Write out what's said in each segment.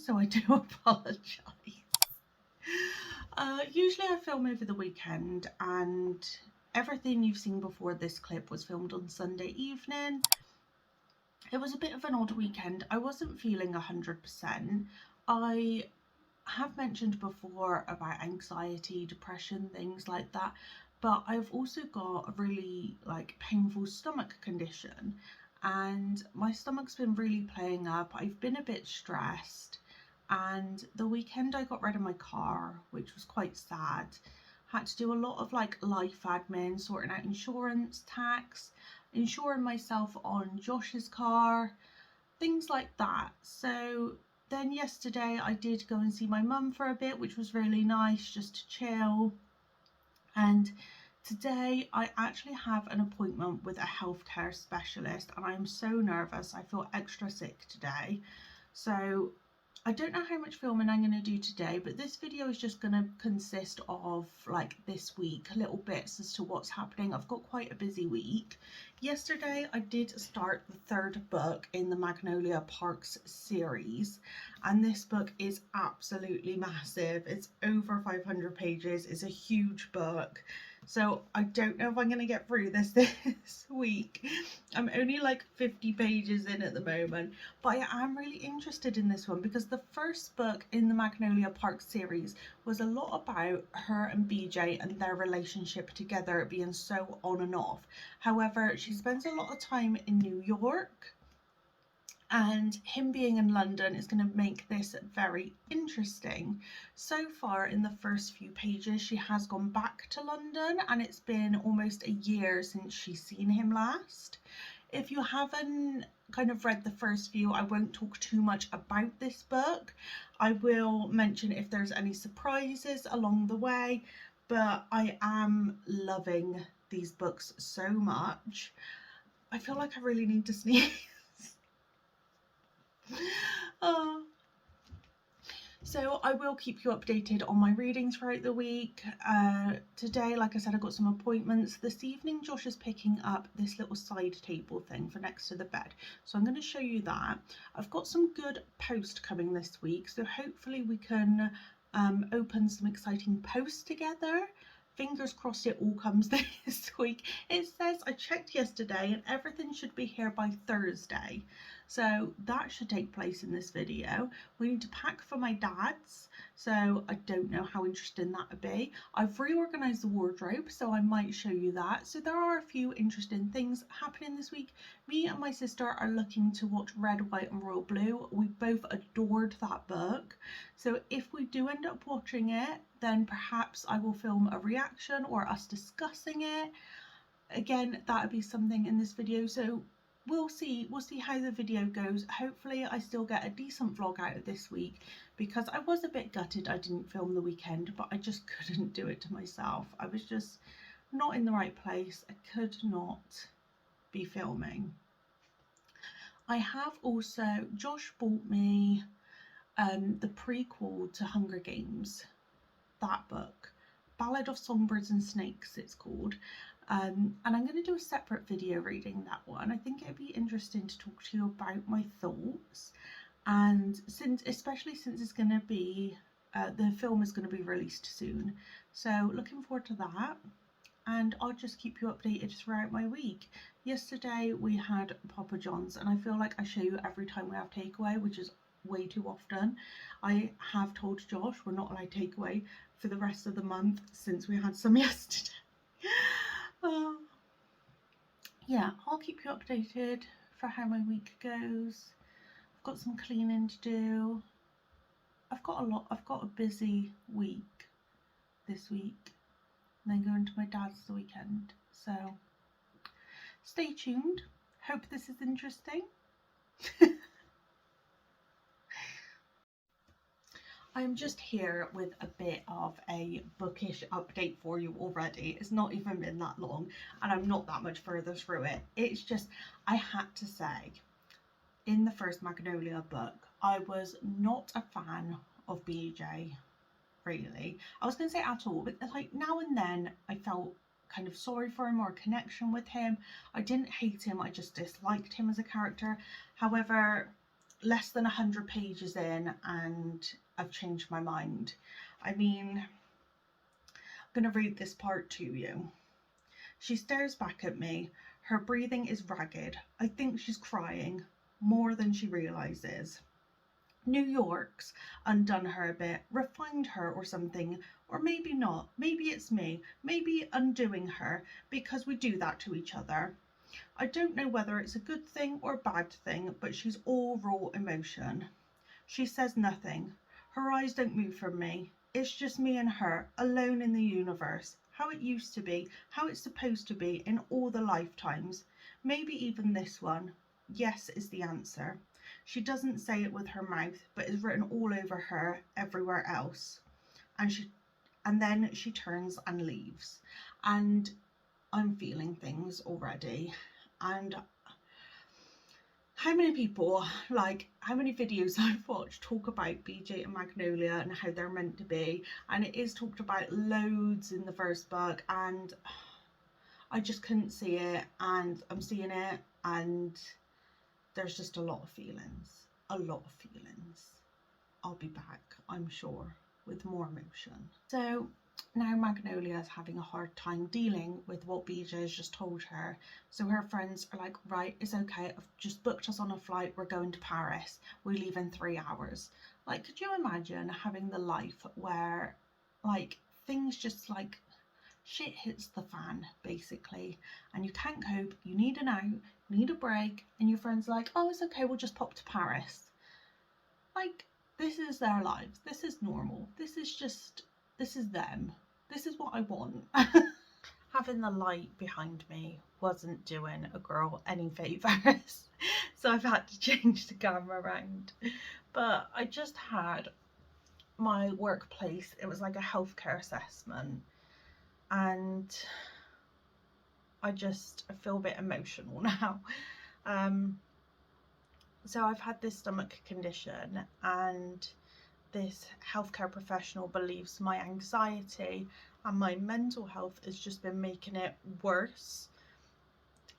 so I do apologise. Usually I film over the weekend, and everything you've seen before this clip was filmed on Sunday evening. It was a bit of an odd weekend. I wasn't feeling 100%. I have mentioned before about anxiety, depression, things like that, but I've also got a really painful stomach condition, and my stomach's been really playing up. I've been a bit stressed, and the weekend I got rid of my car, which was quite sad. Had to do a lot of life admin, sorting out insurance, tax, insuring myself on Josh's car, things like that. So then yesterday I did go and see my mum for a bit, which was really nice, just to chill. And today I actually have an appointment with a healthcare specialist, and I'm so nervous. I feel extra sick today. So I don't know how much filming I'm going to do today, but this video is just going to consist of this week, little bits as to what's happening. I've got quite a busy week. Yesterday I did start the third book in the Magnolia Parks series, and this book is absolutely massive. It's over 500 pages. It's a huge book. So I don't know if I'm going to get through this week. I'm only 50 pages in at the moment, but I am really interested in this one because the first book in the Magnolia Park series was a lot about her and BJ and their relationship together being so on and off. However, she spends a lot of time in New York, and him being in London is going to make this very interesting. So far in the first few pages she has gone back to London, and it's been almost a year since she's seen him last. If you haven't read the first few, I won't talk too much about this book. I will mention if there's any surprises along the way, but I am loving these books so much. I feel like I really need to sneeze. So I will keep you updated on my reading throughout the week. Today, like I said, I got some appointments. This evening Josh is picking up this little side table thing for next to the bed, so I'm going to show you that. I've got some good post coming this week, so hopefully we can open some exciting posts together. Fingers crossed it all comes this week. It says, I checked yesterday and everything should be here by Thursday. So that should take place in this video. We need to pack for my dad's, so I don't know how interesting that would be. I've reorganised the wardrobe, so I might show you that. So there are a few interesting things happening this week. Me and my sister are looking to watch Red, White and Royal Blue. We both adored that book. So if we do end up watching it, then perhaps I will film a reaction or us discussing it. Again, that would be something in this video, so we'll see how the video goes. Hopefully I still get a decent vlog out of this week, because I was a bit gutted I didn't film the weekend, but I just couldn't do it to myself. I was just not in the right place. I could not be filming. I have also, Josh bought me the prequel to Hunger Games, that book, Ballad of Songbirds and Snakes it's called. And I'm going to do a separate video reading that one. I think it'd be interesting to talk to you about my thoughts, and especially since it's going to be the film is going to be released soon, so looking forward to that. And I'll just keep you updated throughout my week. Yesterday we had Papa John's, and I feel like I show you every time we have takeaway, which is way too often. I have told Josh we're not allowed takeaway for the rest of the month since we had some yesterday. Yeah, I'll keep you updated for how my week goes. I've got some cleaning to do. I've got a busy week this week, and then going to my dad's the weekend. So stay tuned. Hope this is interesting. I'm just here with a bit of a bookish update for you already. It's not even been that long, and I'm not that much further through it. It's just, I had to say, in the first Magnolia book, I was not a fan of BJ, really. I was going to say at all, but now and then I felt kind of sorry for him or a connection with him. I didn't hate him, I just disliked him as a character. However, less than 100 pages in and I've changed my mind. I mean, I'm going to read this part to you. She stares back at me. Her breathing is ragged. I think she's crying more than she realizes. New York's undone her a bit, refined her or something, or maybe not. Maybe it's me, maybe undoing her, because we do that to each other. I don't know whether it's a good thing or a bad thing, but she's all raw emotion. She says nothing. Her eyes don't move from me. It's just me and her, alone in the universe. How it used to be, how it's supposed to be in all the lifetimes. Maybe even this one. Yes is the answer. She doesn't say it with her mouth, but is written all over her, everywhere else. And then she turns and leaves. And I'm feeling things already. And how many people, like how many videos I've watched talk about BJ and Magnolia and how they're meant to be, and it is talked about loads in the first book, and I just couldn't see it, and I'm seeing it, and there's just a lot of feelings. I'll be back, I'm sure, with more emotion. So now Magnolia is having a hard time dealing with what BJ has just told her. So her friends are like, right, it's okay, I've just booked us on a flight, we're going to Paris, we leave in 3 hours. Like, could you imagine having the life where like things just like shit hits the fan basically, and you can't cope, you need an out, you need a break, and your friends are like, oh, it's okay, we'll just pop to Paris. Like, this is their lives, this is normal, this is them. This is what I want. Having the light behind me wasn't doing a girl any favours. So I've had to change the camera around. But I just had my workplace, it was like a healthcare assessment. And I feel a bit emotional now. So I've had this stomach condition, and this healthcare professional believes my anxiety and my mental health has just been making it worse,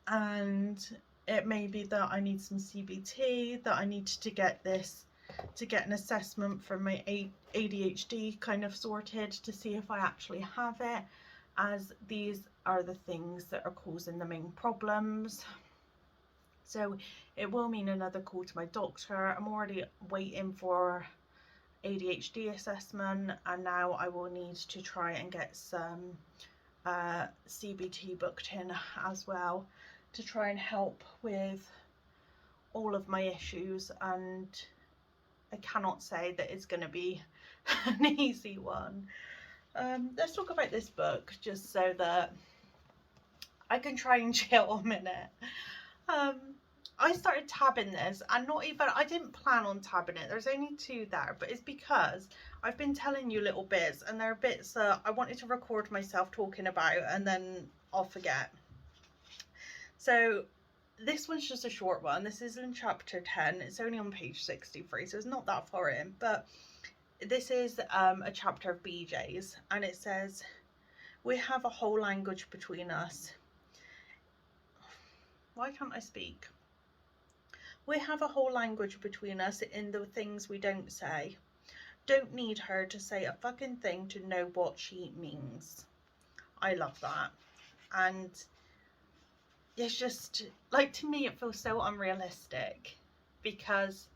and it may be that I need some CBT, that I need to get an assessment for my ADHD kind of sorted to see if I actually have it, as these are the things that are causing the main problems. So it will mean another call to my doctor. I'm already waiting for ADHD assessment, and now I will need to try and get some CBT booked in as well to try and help with all of my issues. And I cannot say that it's going to be an easy one. Let's talk about this book just so that I can try and chill a minute. I started tabbing this, and I didn't plan on tabbing it. There's only 2 there, but it's because I've been telling you little bits, and there are bits that I wanted to record myself talking about, and then I'll forget. So this one's just a short one. This is in chapter 10. It's only on page 63, so it's not that far in, but this is a chapter of BJ's, and it says, we have a whole language between us. Why can't I speak? We have a whole language between us in the things we don't say. Don't need her to say a fucking thing to know what she means. I love that. And it's just, like, to me it feels so unrealistic, because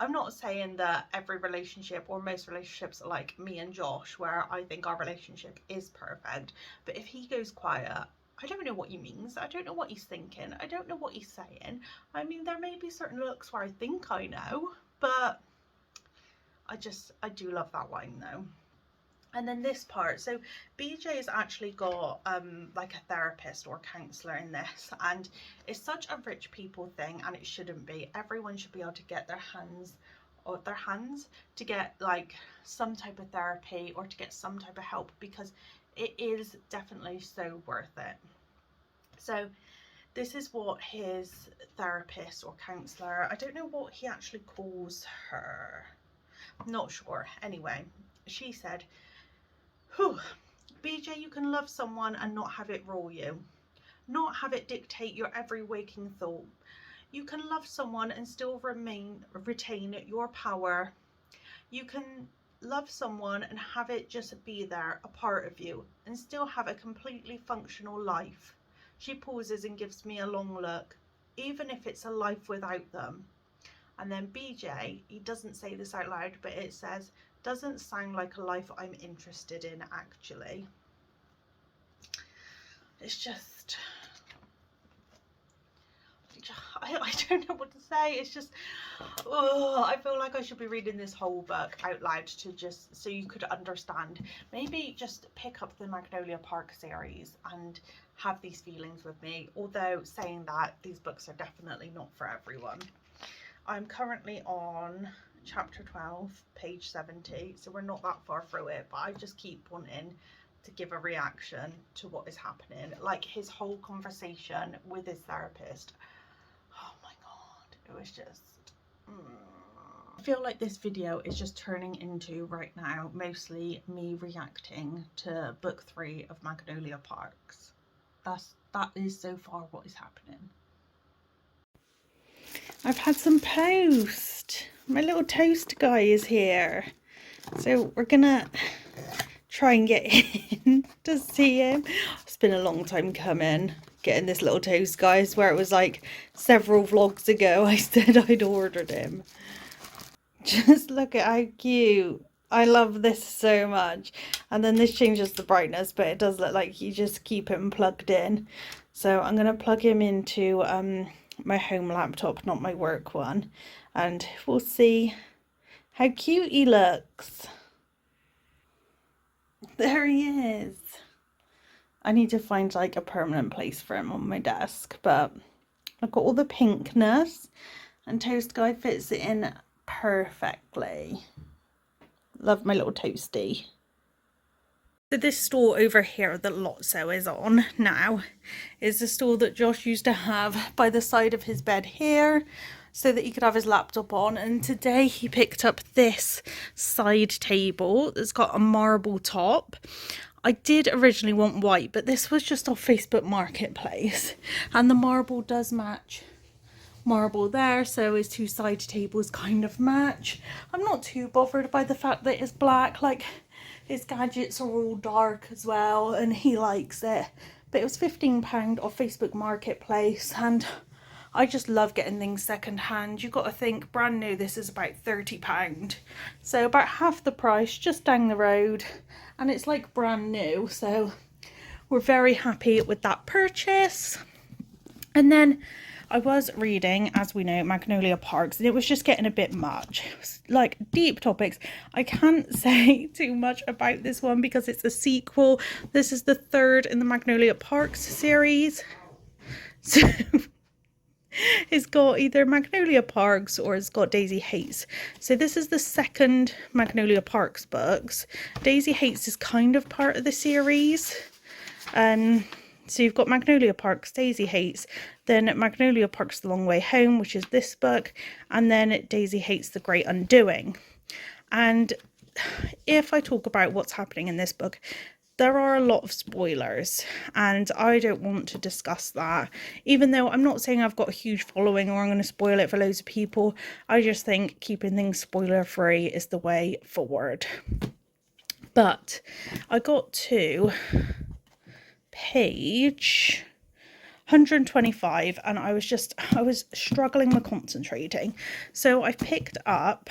I'm not saying that every relationship or most relationships are like me and Josh, where I think our relationship is perfect. But if he goes quiet, I don't know what he means. I don't know what he's thinking. I don't know what he's saying. I mean, there may be certain looks where I think I know, but I do love that line though. And then this part, so BJ's actually got like a therapist or counsellor in this, and it's such a rich people thing, and it shouldn't be. Everyone should be able to get their hands to get like some type of therapy or to get some type of help, because it is definitely so worth it. So this is what his therapist or counsellor, I don't know what he actually calls her, I'm not sure. Anyway, she said, whew, BJ, you can love someone and not have it rule you, not have it dictate your every waking thought. You can love someone and still retain your power. You can love someone and have it just be there, a part of you, and still have a completely functional life. She pauses and gives me a long look, even if it's a life without them. And then BJ, he doesn't say this out loud, but it says, doesn't sound like a life I'm interested in, actually. It's just, I don't know what to say. It's just, oh, I feel like I should be reading this whole book out loud to just so you could understand. Maybe just pick up the Magnolia Park series and have these feelings with me. Although saying that, these books are definitely not for everyone. I'm currently on chapter 12, page 70, so we're not that far through it, but I just keep wanting to give a reaction to what is happening. Like his whole conversation with his therapist. Oh my god, it was just... I feel like this video is just turning into, right now, mostly me reacting to book 3 of Magnolia Parks. That is so far what is happening. I've had some post. My little toast guy is here. So we're gonna try and get in to see him. It's been a long time coming, getting this little toast guy. I swear it was like several vlogs ago I said I'd ordered him. Just look at how cute. I love this so much. And then this changes the brightness, but it does look like you just keep him plugged in. So I'm going to plug him into my home laptop, not my work one. And we'll see how cute he looks. There he is. I need to find like a permanent place for him on my desk, but I've got all the pinkness and Toast Guy fits it in perfectly. Love my little toasty. So this store over here that Lotso is on now is the store that Josh used to have by the side of his bed here so that he could have his laptop on, and today he picked up this side table that's got a marble top. I did originally want white, but this was just off Facebook Marketplace and the marble does match marble there, so his two side tables kind of match. I'm not too bothered by the fact that it's black, like his gadgets are all dark as well and he likes it. But it was £15 off Facebook Marketplace and I just love getting things second hand. You've got to think brand new, this is about £30, so about half the price just down the road, and it's like brand new, so we're very happy with that purchase. And then I was reading, as we know, Magnolia Parks, and it was just getting a bit much. It was like deep topics. I can't say too much about this one because it's a sequel. This is the third in the Magnolia Parks series. So it's got either Magnolia Parks or it's got Daisy Hates. So this is the second Magnolia Parks books. Daisy Hates is kind of part of the series. So you've got Magnolia Parks, Daisy Hates, then Magnolia Parks The Long Way Home, which is this book, and then Daisy Hates The Great Undoing. And if I talk about what's happening in this book, there are a lot of spoilers, and I don't want to discuss that. Even though I'm not saying I've got a huge following or I'm going to spoil it for loads of people, I just think keeping things spoiler free is the way forward. But I got to page 125 and I was struggling with concentrating, so I picked up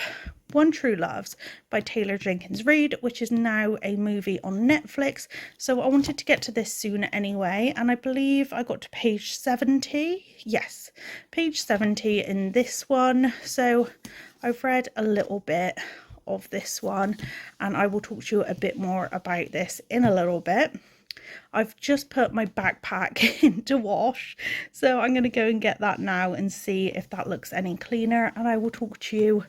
One True Loves by Taylor Jenkins Reid, which is now a movie on Netflix. So I wanted to get to this soon anyway, and I believe I got to page 70. Yes, page 70 in this one. So I've read a little bit of this one and I will talk to you a bit more about this in a little bit. I've just put my backpack into wash, so I'm going to go and get that now and see if that looks any cleaner, and I will talk to you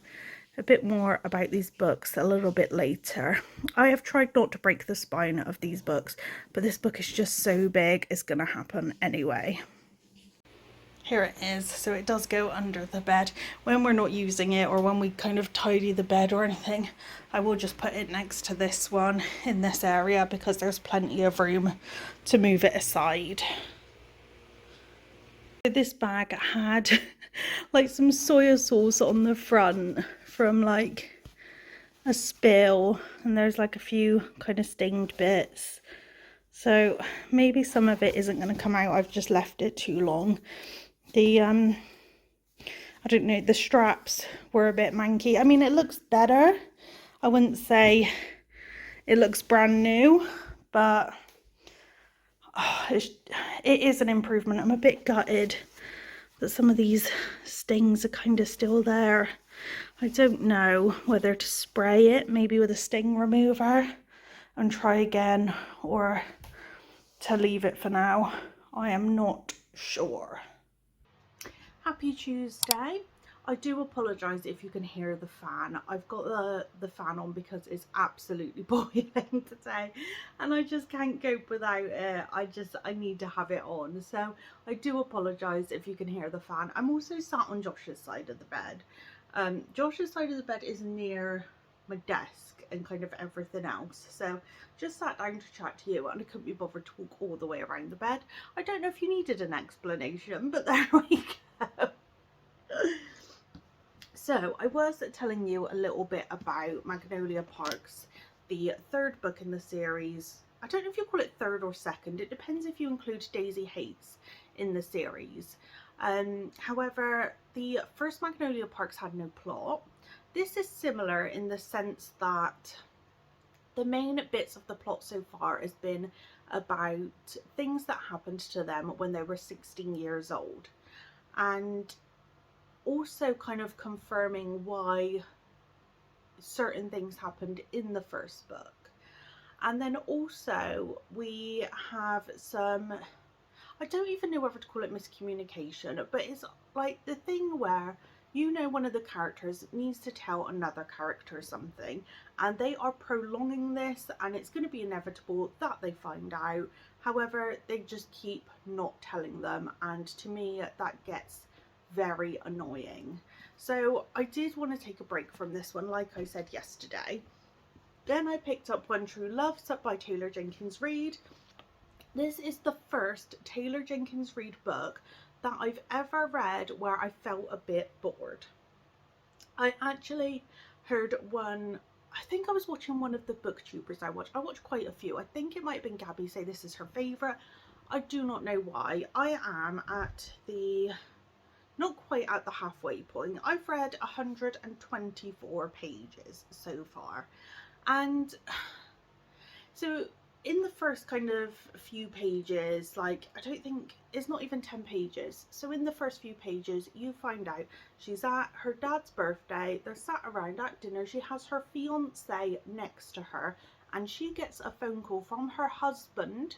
a bit more about these books a little bit later. I have tried not to break the spine of these books, but this book is just so big, it's going to happen anyway. Here it is. So it does go under the bed. When we're not using it or when we kind of tidy the bed or anything, I will just put it next to this one in this area because there's plenty of room to move it aside. This bag had like some soy sauce on the front from like a spill, and there's like a few kind of stained bits, so maybe some of it isn't going to come out. I've just left it too long. The I don't know, the straps were a bit manky. I mean, it looks better. I wouldn't say it looks brand new, but it is an improvement. I'm a bit gutted that some of these stings are kind of still there. I don't know whether to spray it maybe with a sting remover and try again, or to leave it for now. I am not sure. Happy Tuesday. I do apologise if you can hear the fan. I've got the fan on because it's absolutely boiling today and I just can't cope without it. I need to have it on. So I do apologise if you can hear the fan. I'm also sat on Josh's side of the bed. Josh's side of the bed is near my desk and kind of everything else. So just sat down to chat to you and I couldn't be bothered to walk all the way around the bed. I don't know if you needed an explanation, but there we go. So I was telling you a little bit about Magnolia Parks, the third book in the series. I don't know if you call it third or second. It depends if you include Daisy Hates in the series. However, the first Magnolia Parks had no plot. This is similar in the sense that the main bits of the plot so far has been about things that happened to them when they were 16 years old. And also kind of confirming why certain things happened in the first book. And then also we have some, I don't even know whether to call it miscommunication, but it's like the thing where, you know, one of the characters needs to tell another character something and they are prolonging this, and it's going to be inevitable that they find out. However, they just keep not telling them, and to me that gets very annoying. So I did want to take a break from this one, like I said yesterday. Then I picked up One True Love by Taylor Jenkins Reid. This is the first Taylor Jenkins Reid book that I've ever read where I felt a bit bored. I actually heard one, I think I was watching one of the booktubers I watched quite a few. I think it might have been Gabby say this is her favourite. I do not know why. I am at the, not quite at the halfway point. I've read 124 pages so far. And so in the first kind of few pages, like, I don't think, it's not even 10 pages. So in the first few pages, you find out she's at her dad's birthday. They're sat around at dinner. She has her fiance next to her, and she gets a phone call from her husband,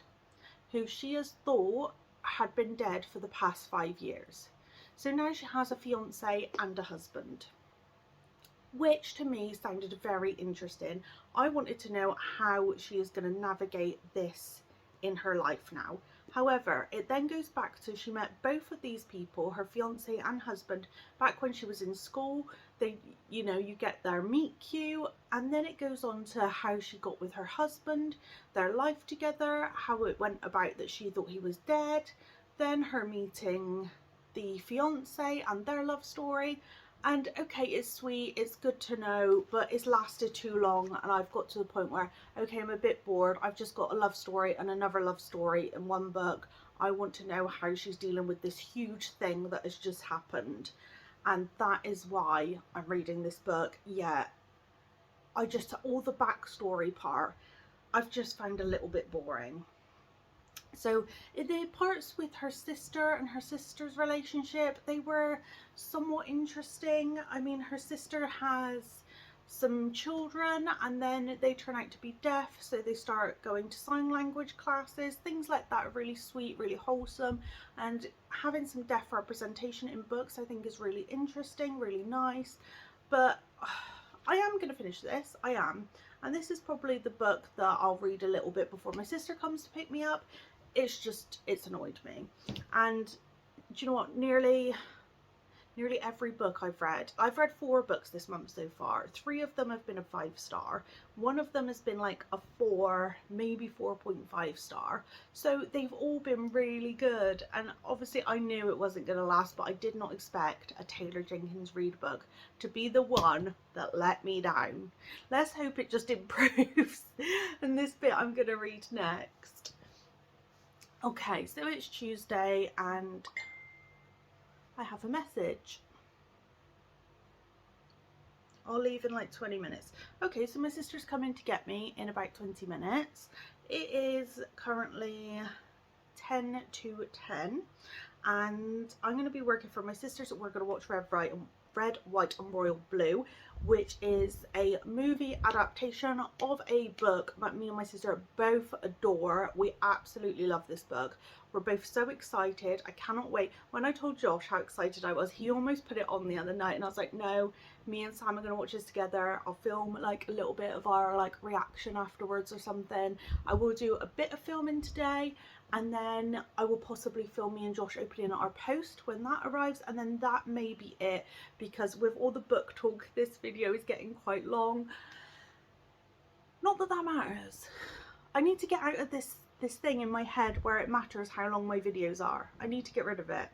who she has thought had been dead for the past 5 years. So now she has a fiance and a husband, which to me sounded very interesting. I wanted to know how she is going to navigate this in her life now. However, it then goes back to, she met both of these people, her fiance and husband, back when she was in school. They, you know, you get their meet cute, and then it goes on to how she got with her husband, their life together, how it went about that she thought he was dead, then her meeting the fiance and their love story. And okay, it's sweet, it's good to know, but it's lasted too long and I've got to the point where, okay, I'm a bit bored. I've just got a love story and another love story in one book. I want to know how she's dealing with this huge thing that has just happened. And that is why I'm reading this book. Yeah, I just, all the backstory part, I've just found a little bit boring. So the parts with her sister and her sister's relationship, they were somewhat interesting. I mean, her sister has some children and then they turn out to be deaf, so they start going to sign language classes. Things like that are really sweet, really wholesome, and having some deaf representation in books I think is really interesting, really nice. But I am going to finish this, I am. And this is probably the book that I'll read a little bit before my sister comes to pick me up. It's just, it's annoyed me. And do you know what, nearly nearly every book I've read. I've read 4 books this month so far. 3 of them have been a 5-star. One of them has been like a 4, maybe 4.5 star. So they've all been really good. And obviously I knew it wasn't going to last, but I did not expect a Taylor Jenkins Reid book to be the one that let me down. Let's hope it just improves. And this bit I'm going to read next. Okay, so it's Tuesday and I have a message. I'll leave in like 20 minutes. Okay, so my sister's coming to get me in about 20 minutes. It is currently 10 to 10 and I'm going to be working for my sisters. We're going to watch Red, White and Royal Blue, which is a movie adaptation of a book that me and my sister both adore. We absolutely love this book. We're both so excited. I cannot wait. When I told Josh how excited I was, he almost put it on the other night and I was like, no, me and Sam are going to watch this together. I'll film like a little bit of our like reaction afterwards or something. I will do a bit of filming today and then I will possibly film me and Josh opening our post when that arrives, and then that may be it, because with all the book talk this video is getting quite long. Not that that matters. I need to get out of this thing in my head where it matters how long my videos are. I need to get rid of it.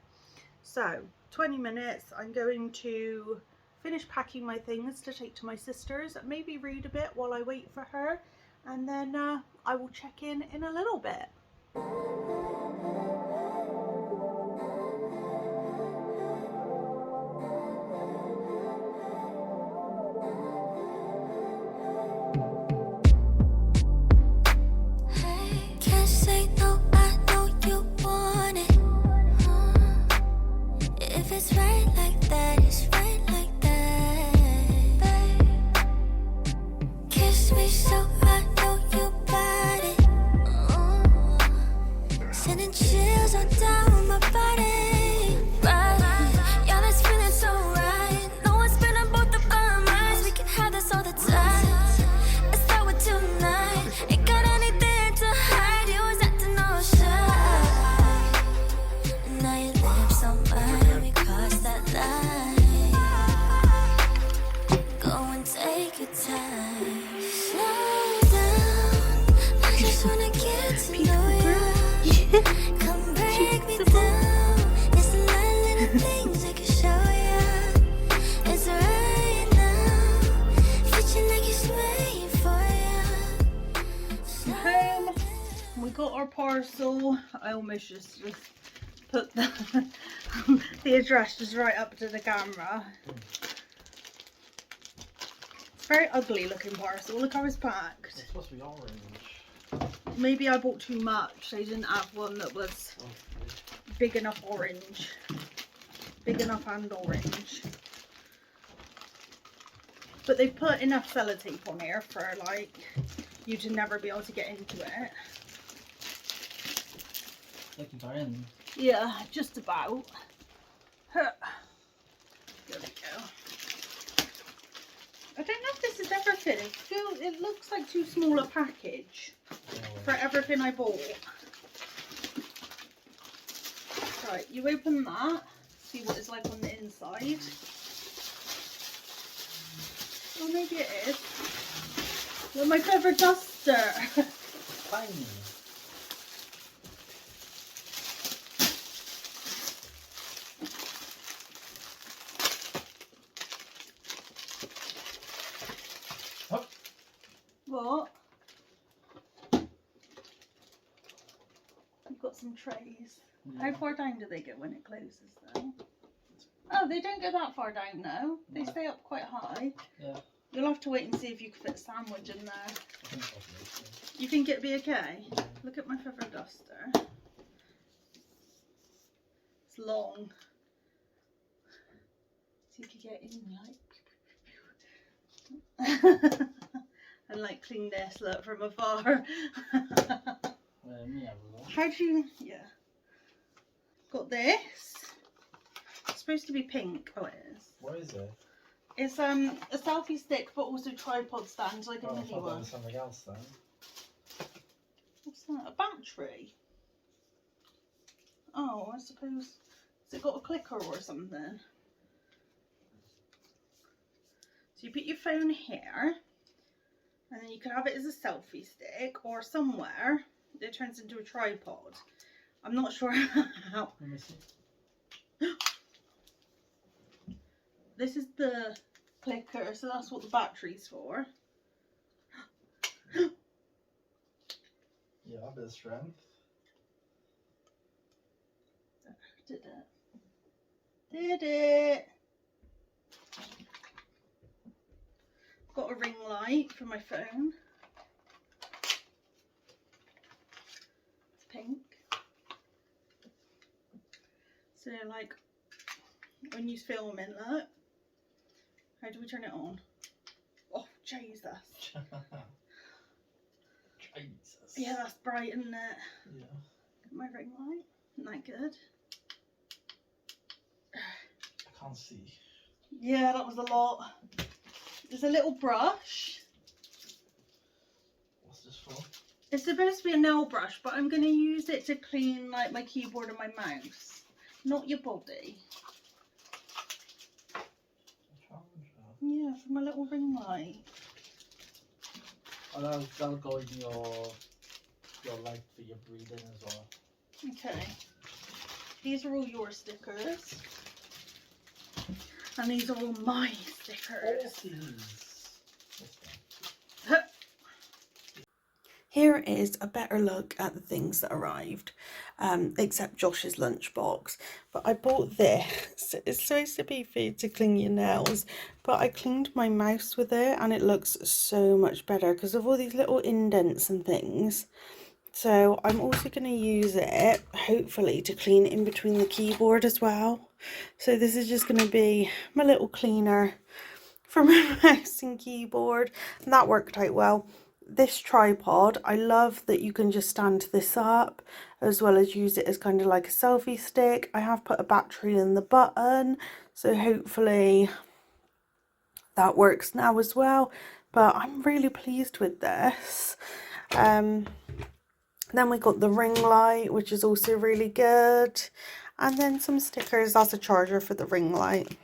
So 20 minutes, I'm going to finish packing my things to take to my sister's, maybe read a bit while I wait for her, and then I will check in a little bit. Got our parcel. I almost just put the address just right up to the camera. It's a very ugly looking parcel. Look how it's packed. It's supposed to be orange. Maybe I bought too much. They didn't have one that was big enough orange. Big enough and orange. But they've put enough sellotape on here for like you to never be able to get into it. They can go in. Yeah, just about. There we go. I don't know if this is everything. It looks like too small a package for everything I bought. Right, you open that, see what it's like on the inside. Oh, maybe it is. Look, my clever duster. Tiny. What? You've got some trays. Yeah. How far down do they go when it closes though? Oh, they don't go that far down now. They stay up quite high. Yeah. You'll have to wait and see if you can fit a sandwich in there. I think so. You think it'd be okay? Look at my feather duster. It's long. So you could get in like and like clean this, look, from afar. How do you, yeah. Got this. It's supposed to be pink. Oh, it is. What is it? It's a selfie stick, but also tripod stand, like a mini I thought one. that was something else then. What's that? A battery? Oh, I suppose. Has it got a clicker or something? you put your phone here, and then you can have it as a selfie stick, or somewhere it turns into a tripod. I'm not sure how. Let me see. This is the clicker, so that's what the battery's for. Yeah, a bit of strength. Did it. Did it. Got a ring light for my phone. It's pink. So like when you're filming, look. How do we turn it on? Oh, Jesus. Jesus. Yeah, that's bright, isn't it? Yeah. My ring light. Isn't that good? I can't see. Yeah, that was a lot. There's a little brush. What's this for? It's supposed to be a nail brush, but I'm going to use it to clean like my keyboard and my mouse, not your body. Yeah, for my little ring light. Oh, that'll go in your light for your breathing as well. Okay. These are all your stickers. And these are all my stickers. Here is a better look at the things that arrived, except Josh's lunchbox. But I bought this. It's supposed to be for you to clean your nails, but I cleaned my mouse with it and it looks so much better because of all these little indents and things. So I'm also going to use it, hopefully, to clean in between the keyboard as well. So this is just going to be my little cleaner for my mouse and keyboard, and that worked out well. This tripod, I love that you can just stand this up as well as use it as kind of like a selfie stick. I have put a battery in the button, so hopefully that works now as well, but I'm really pleased with this. Then we got the ring light, which is also really good, and then some stickers as a charger for the ring light.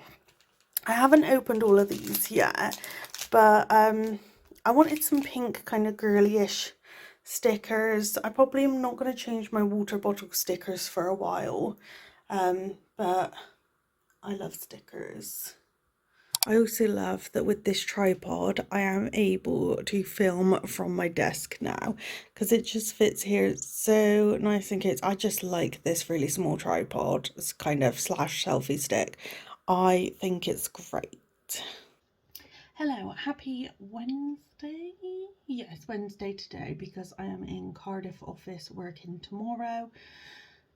I haven't opened all of these yet, but I wanted some pink kind of girly-ish stickers. I probably am not going to change my water bottle stickers for a while, but I love stickers. I also love that with this tripod I am able to film from my desk now because it just fits here so nice and cute. I just like this really small tripod. It's kind of slash selfie stick. I think it's great. Hello, happy Wednesday. Yes, Wednesday today because I am in Cardiff office working tomorrow.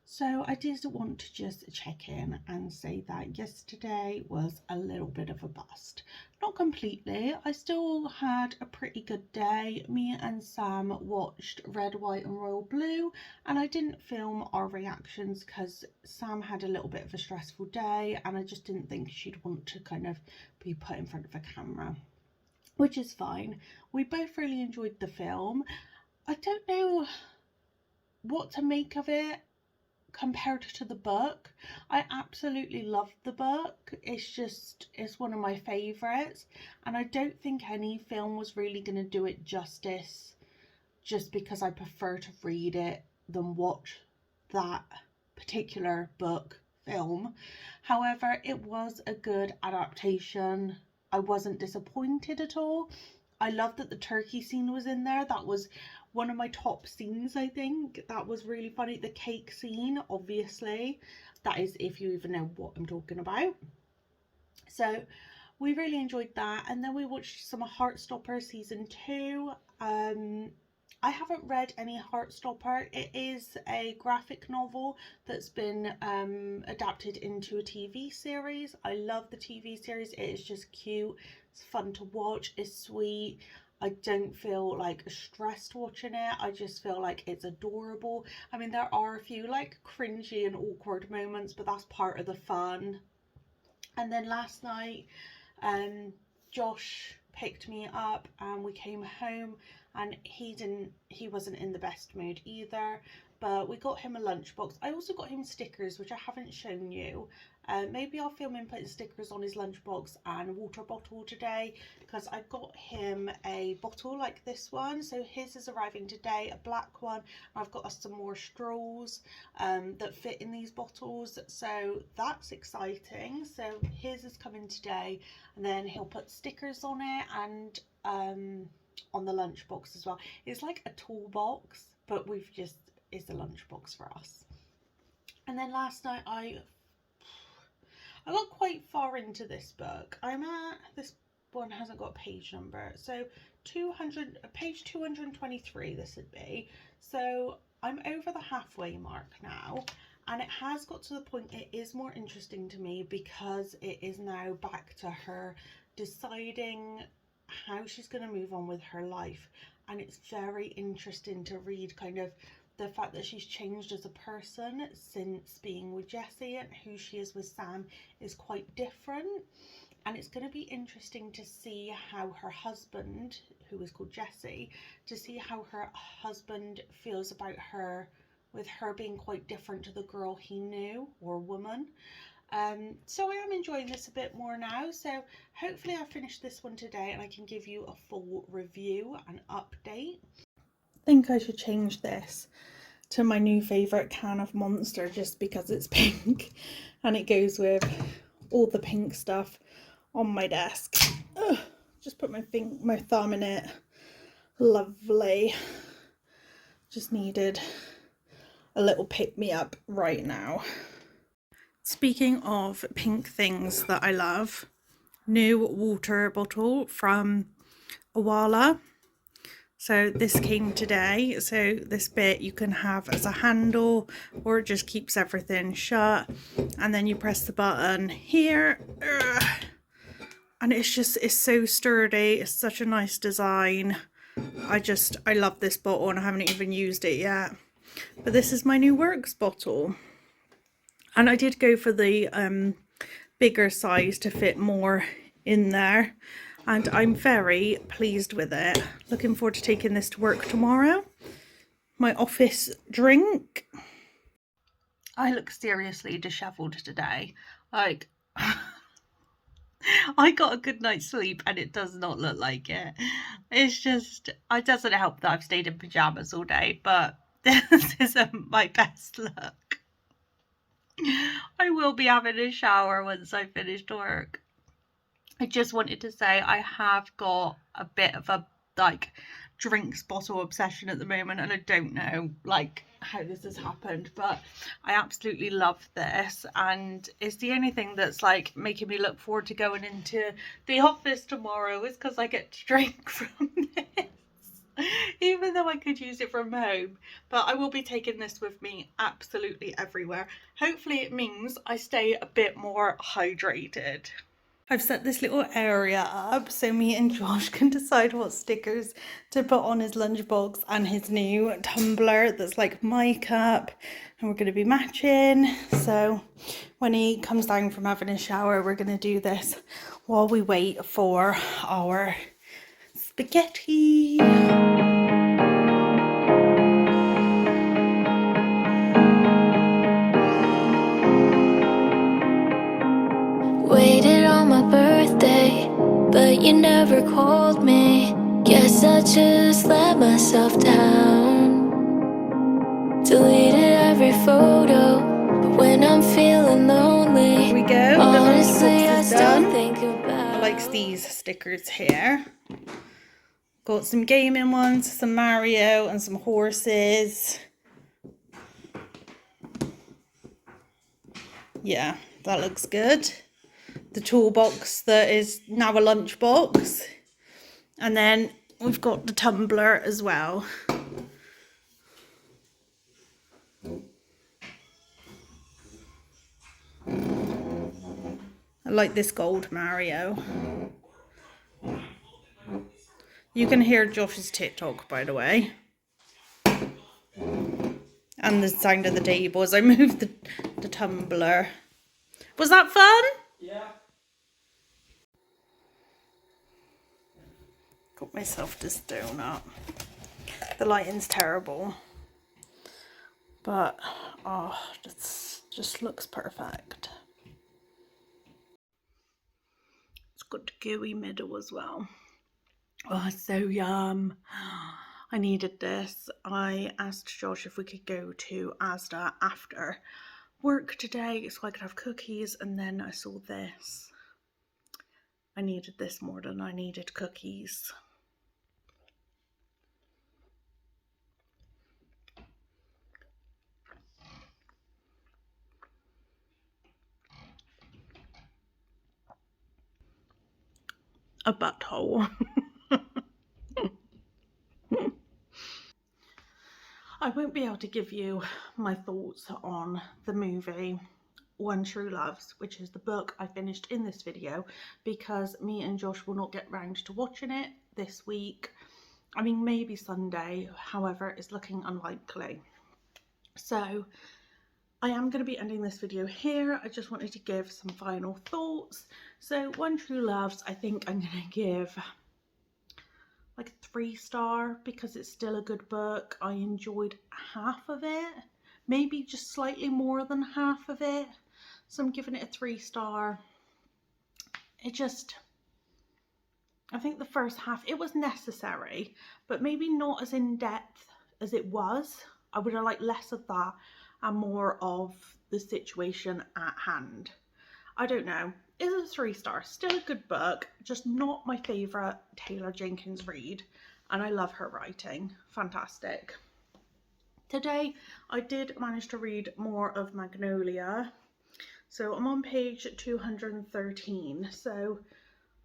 So I did want to just check in and say that yesterday was a little bit of a bust. Not completely, I still had a pretty good day. Me and Sam watched Red, White and Royal Blue, and I didn't film our reactions because Sam had a little bit of a stressful day and I just didn't think she'd want to kind of be put in front of a camera, which is fine. We both really enjoyed the film. I don't know what to make of it compared to the book. I absolutely loved the book. It's one of my favorites, and I don't think any film was really going to do it justice just because I prefer to read it than watch that particular book film. However, it was a good adaptation. I wasn't disappointed at all. I love that the turkey scene was in there. That was one of my top scenes, I think. That was really funny. The cake scene, obviously. That is if you even know what I'm talking about. So we really enjoyed that. And then we watched some Heartstopper season 2. I haven't read any Heartstopper. It is a graphic novel that's been adapted into a TV series. I love the TV series. It is just cute. It's fun to watch. It's sweet. I don't feel like stressed watching it. I just feel like it's adorable. I mean, there are a few like cringy and awkward moments, but that's part of the fun. And then last night, Josh picked me up and we came home, and he wasn't in the best mood either. but we got him a lunchbox. I also got him stickers, which I haven't shown you. Maybe I'll film him putting stickers on his lunchbox and water bottle today, because I got him a bottle like this one. So his is arriving today, a black one. I've got us some more straws that fit in these bottles, so that's exciting. So his is coming today, and then he'll put stickers on it and on the lunchbox as well. It's like a toolbox, but it's a lunchbox for us. And then last night I got quite far into this book. This one hasn't got a page number, so page 223 this would be. So I'm over the halfway mark now, and it has got to the point it is more interesting to me, because it is now back to her deciding how she's going to move on with her life. And it's very interesting to read kind of the fact that she's changed as a person since being with Jessie, and who she is with Sam is quite different. And it's going to be interesting to see how her husband, who is called Jessie, to see how her husband feels about her, with her being quite different to the girl he knew, or woman. So I am enjoying this a bit more now, so hopefully I finish this one today and I can give you a full review and update. I think I should change this to my new favourite can of Monster, just because it's pink and it goes with all the pink stuff on my desk. Ugh, just put my thumb in it. Lovely. Just needed a little pick me up right now. Speaking of pink things that I love, new water bottle from Awala. So this came today. So this bit you can have as a handle, or it just keeps everything shut, and then you press the button here, and it's so sturdy. It's such a nice design. I love this bottle, and I haven't even used it yet. But this is my new Works bottle, and I did go for the bigger size to fit more in there, and I'm very pleased with it. Looking forward to taking this to work tomorrow. My office drink. I look seriously dishevelled today. Like, I got a good night's sleep and it does not look like it. It's just, it doesn't help that I've stayed in pyjamas all day, but this isn't my best look. I will be having a shower once I finished work. I just wanted to say I have got a bit of a drinks bottle obsession at the moment, and I don't know how this has happened, but I absolutely love this, and it's the only thing that's making me look forward to going into the office tomorrow, is because I get to drink from this. Even though I could use it from home, but I will be taking this with me absolutely everywhere. Hopefully it means I stay a bit more hydrated. I've set this little area up so me and Josh can decide what stickers to put on his lunchbox and his new tumbler that's like my cup, and we're going to be matching. So when he comes down from having a shower, we're going to do this while we wait for our spaghetti. Waited on my birthday, but you never called me. Guess I just let myself down. Deleted every photo, but when I'm feeling lonely, Here we go. honestly, I is still done. think about. I like these stickers here. Got some gaming ones, some Mario and some horses. Yeah, that looks good. The toolbox that is now a lunchbox. And then we've got the tumbler as well. I like this gold Mario. You can hear Josh's TikTok, by the way. And the sound of the table as I move the tumbler. Was that fun? Yeah. Got myself this donut. The lighting's terrible. but oh, this just looks perfect. It's got the gooey middle as well. Oh, so yum. I needed this. I asked Josh if we could go to Asda after work today so I could have cookies, and then I saw this. I needed this more than I needed cookies. A butthole. I won't be able to give you my thoughts on the movie One True Loves, which is the book I finished in this video, because me and Josh will not get round to watching it this week. I mean, maybe Sunday, however, it's looking unlikely. So I am going to be ending this video here. I just wanted to give some final thoughts. So One True Loves, I think I'm going to give like a 3-star because it's still a good book. I enjoyed half of it, maybe just slightly more than half of it. So I'm giving it a 3-star. I think the first half, it was necessary, but maybe not as in depth as it was. I would have liked less of that and more of the situation at hand. I don't know. It's a 3-star, still a good book, just not my favourite Taylor Jenkins read, and I love her writing, fantastic. Today I did manage to read more of Magnolia, so I'm on page 213, so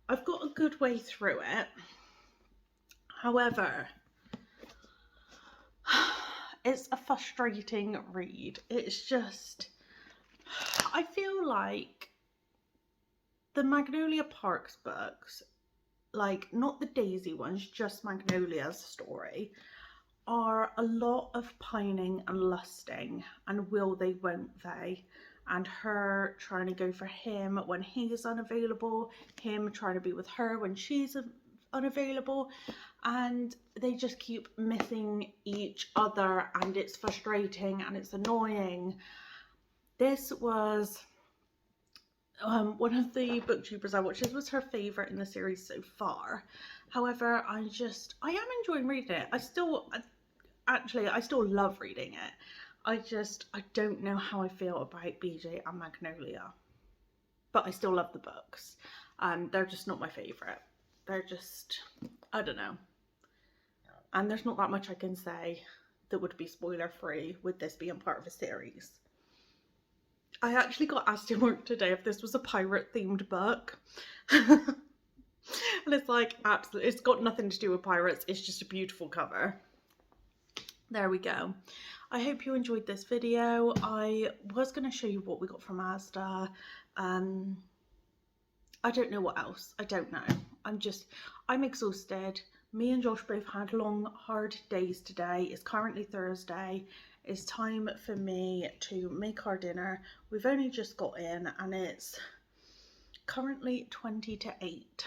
I've got a good way through it. However, it's a frustrating read. It's just, I feel like the Magnolia Parks books, like not the Daisy ones, just Magnolia's story, are a lot of pining and lusting and will they, won't they, and her trying to go for him when he's unavailable, him trying to be with her when she's unavailable, and they just keep missing each other, and it's frustrating and it's annoying. This was one of the booktubers I watched, this was her favourite in the series so far. However, I am enjoying reading it. I still love reading it. I don't know how I feel about BJ and Magnolia. But I still love the books. They're just not my favourite. They're just, I don't know. And there's not that much I can say that would be spoiler free with this being part of a series. I actually got asked in work today if this was a pirate themed book. And it's like, absolutely, it's got nothing to do with pirates, it's just a beautiful cover. There we go. I hope you enjoyed this video. I was going to show you what we got from Asda. I don't know what else. I don't know. I'm exhausted. Me and Josh both had long, hard days today. It's currently Thursday. It's time for me to make our dinner. We've only just got in and it's currently 20 to 8.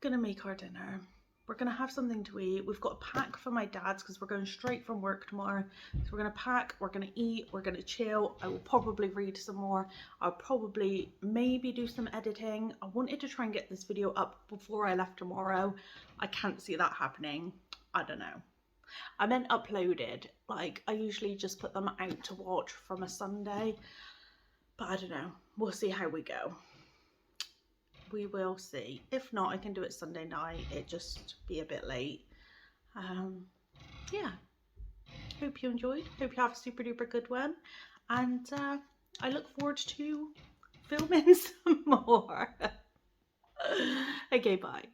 Gonna make our dinner. We're gonna have something to eat. We've got a pack for my dad's because we're going straight from work tomorrow. So we're gonna pack, we're gonna eat, we're gonna chill. I will probably read some more. I'll probably maybe do some editing. I wanted to try and get this video up before I left tomorrow. I can't see that happening. I don't know. I meant uploaded. Like, I usually just put them out to watch from a Sunday. But I don't know. We'll see how we go. We will see. If not, I can do it Sunday night. It just be a bit late. Yeah. Hope you enjoyed. Hope you have a super duper good one. And I look forward to filming some more. Okay, bye.